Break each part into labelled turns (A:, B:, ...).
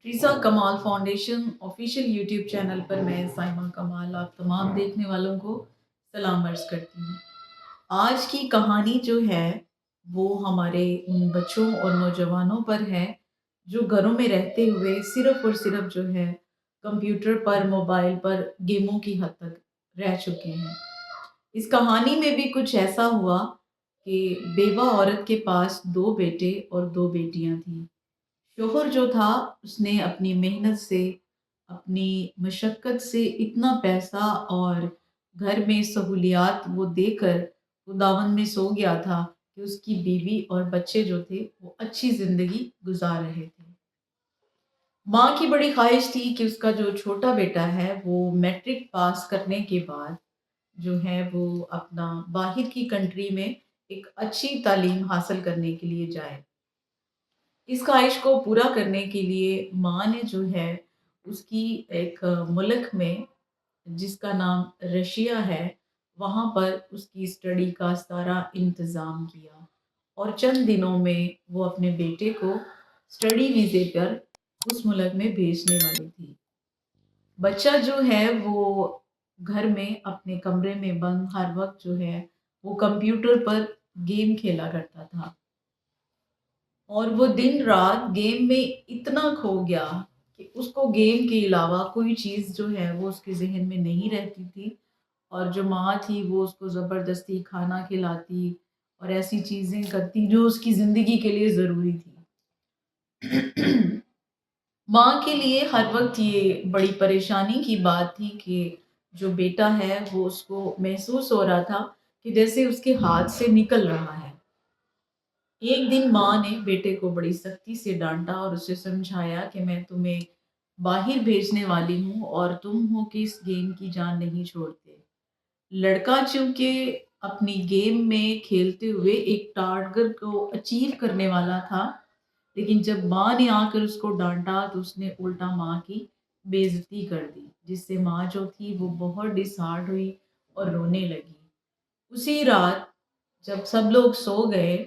A: टीज़ा कमाल foundation official YouTube channel पर मैं साइमा कमाल आप तमाम देखने वालों को सलाम अर्ज़ करती हूँ। आज की कहानी जो है वो हमारे उन बच्चों और नौजवानों पर है जो घरों में रहते हुए सिर्फ़ और सिर्फ़ जो है कंप्यूटर पर, मोबाइल पर गेमों की हद तक रह चुके हैं। इस कहानी में भी कुछ ऐसा हुआ कि बेवा औरत के पास 2 बेटे और 2 बेटियाँ थीं। शौहर जो था उसने अपनी मेहनत से, अपनी मशक्क़त से इतना पैसा और घर में सहूलियात वो देकर वो दामन में सो गया था कि उसकी बीवी और बच्चे जो थे वो अच्छी ज़िंदगी गुज़ार रहे थे। माँ की बड़ी ख़्वाहिश थी कि उसका जो छोटा बेटा है वो मैट्रिक पास करने के बाद जो है वो अपना बाहर की कंट्री में एक अच्छी तालीम हासिल करने के लिए जाए। इस ख़्वाहिश को पूरा करने के लिए माँ ने जो है उसकी एक मुल्क में जिसका नाम रशिया है, वहाँ पर उसकी स्टडी का सारा इंतज़ाम किया और चंद दिनों में वो अपने बेटे को स्टडी वीज़े पर उस मुल्क में भेजने वाली थी। बच्चा जो है वो घर में अपने कमरे में बंद हर वक़्त जो है वो कंप्यूटर पर गेम खेला करता था। और वो दिन-रात गेम में इतना खो गया कि उसको गेम के अलावा कोई चीज़ जो है वो उसके ज़हन में नहीं रहती थी और जो माँ थी वो उसको ज़बरदस्ती खाना खिलाती और ऐसी चीज़ें करती जो उसकी ज़िंदगी के लिए ज़रूरी थी। माँ के लिए हर वक़्त ये बड़ी परेशानी की बात थी कि जो बेटा है वो उसको महसूस हो रहा था कि जैसे उसके हाथ से निकल रहा है। एक दिन माँ ने बेटे को बड़ी सख्ती से डाँटा और उसे समझाया कि मैं तुम्हें बाहर भेजने वाली हूँ और तुम हो कि इस गेम की जान नहीं छोड़ते। लड़का चूँकि अपनी गेम में खेलते हुए एक टारगेट को अचीव करने वाला था, लेकिन जब माँ ने आकर उसको डाँटा तो उसने उल्टा माँ की बेइज़्ज़ती कर दी, जिससे माँ जो थी वो बहुत डिसहार्ट हुई और रोने लगी। उसी रात जब सब लोग सो गए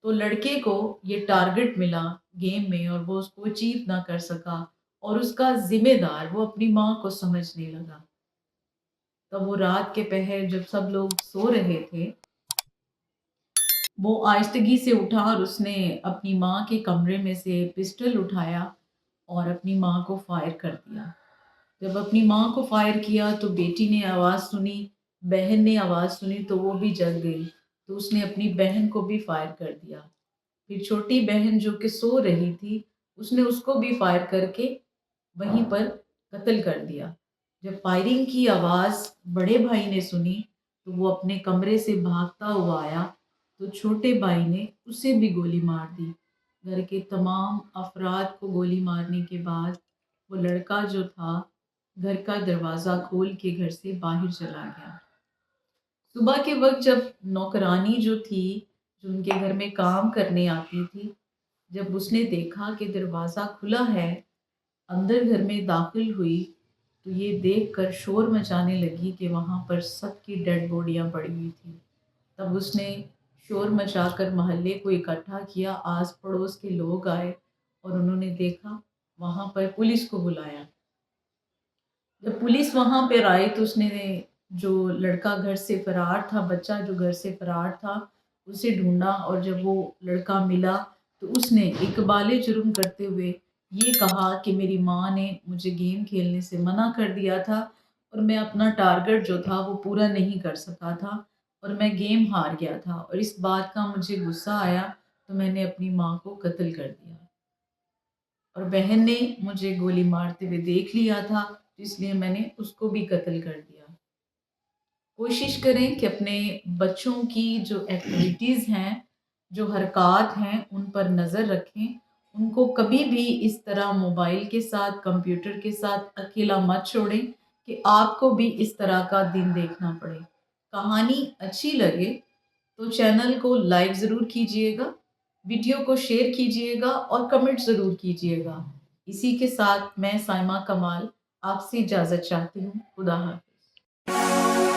A: तो लड़के को ये टारगेट मिला गेम में और वो उसको अचीव ना कर सका और उसका ज़िम्मेदार वो अपनी माँ को समझने लगा। तब वो रात के पहर जब सब लोग सो रहे थे, वो आहिस्तगी से उठा और उसने अपनी माँ के कमरे में से पिस्टल उठाया और अपनी माँ को फायर कर दिया। जब अपनी माँ को फायर किया तो बेटी ने आवाज़ सुनी, बहन ने आवाज़ सुनी तो वो भी जग गई। तो उसने अपनी बहन को भी फायर कर दिया। फिर छोटी बहन जो कि सो रही थी, उसने उसको भी फायर करके वहीं पर कत्ल कर दिया। जब फायरिंग की आवाज़ बड़े भाई ने सुनी, तो वो अपने कमरे से भागता हुआ आया, तो छोटे भाई ने उसे भी गोली मार दी। घर के तमाम अफ़राद को गोली मारने के बाद वो लड़का जो था, घर का दरवाज़ा खोल के घर से बाहर चला गया। सुबह के वक़्त जब नौकरानी जो थी, जो उनके घर में काम करने आती थी, जब उसने देखा कि दरवाज़ा खुला है, अंदर घर में दाखिल हुई, तो ये देखकर शोर मचाने लगी कि वहाँ पर सबकी डेड बॉडियाँ पड़ी हुई थी। तब उसने शोर मचाकर मोहल्ले को इकट्ठा किया, आस-पड़ोस के लोग आए और उन्होंने देखा, वहाँ पर पुलिस को बुलाया। जब पुलिस वहाँ पर आई तो उसने जो लड़का घर से फ़रार था, बच्चा जो घर से फ़रार था, उसे ढूँढा और जब वो लड़का मिला तो उसने इक़बाल जुर्म करते हुए ये कहा कि मेरी माँ ने मुझे गेम खेलने से मना कर दिया था और मैं अपना टारगेट जो था वो पूरा नहीं कर सका था और मैं गेम हार गया था और इस बात का मुझे गुस्सा आया तो मैंने अपनी माँ को कत्ल कर दिया। और बहन ने मुझे गोली मारते हुए देख लिया था, इसलिए मैंने उसको भी कत्ल कर दिया। कोशिश करें कि अपने बच्चों की जो एक्टिविटीज़ हैं, जो हरकत हैं, उन पर नज़र रखें। उनको कभी भी इस तरह मोबाइल के साथ, कंप्यूटर के साथ अकेला मत छोड़ें कि आपको भी इस तरह का दिन देखना पड़े। कहानी अच्छी लगे तो चैनल को लाइक ज़रूर कीजिएगा, वीडियो को शेयर कीजिएगा और कमेंट ज़रूर कीजिएगा। इसी के साथ मैं साइमा कमाल आपसे इजाज़त चाहती हूँ। खुदा हाफ़िज़।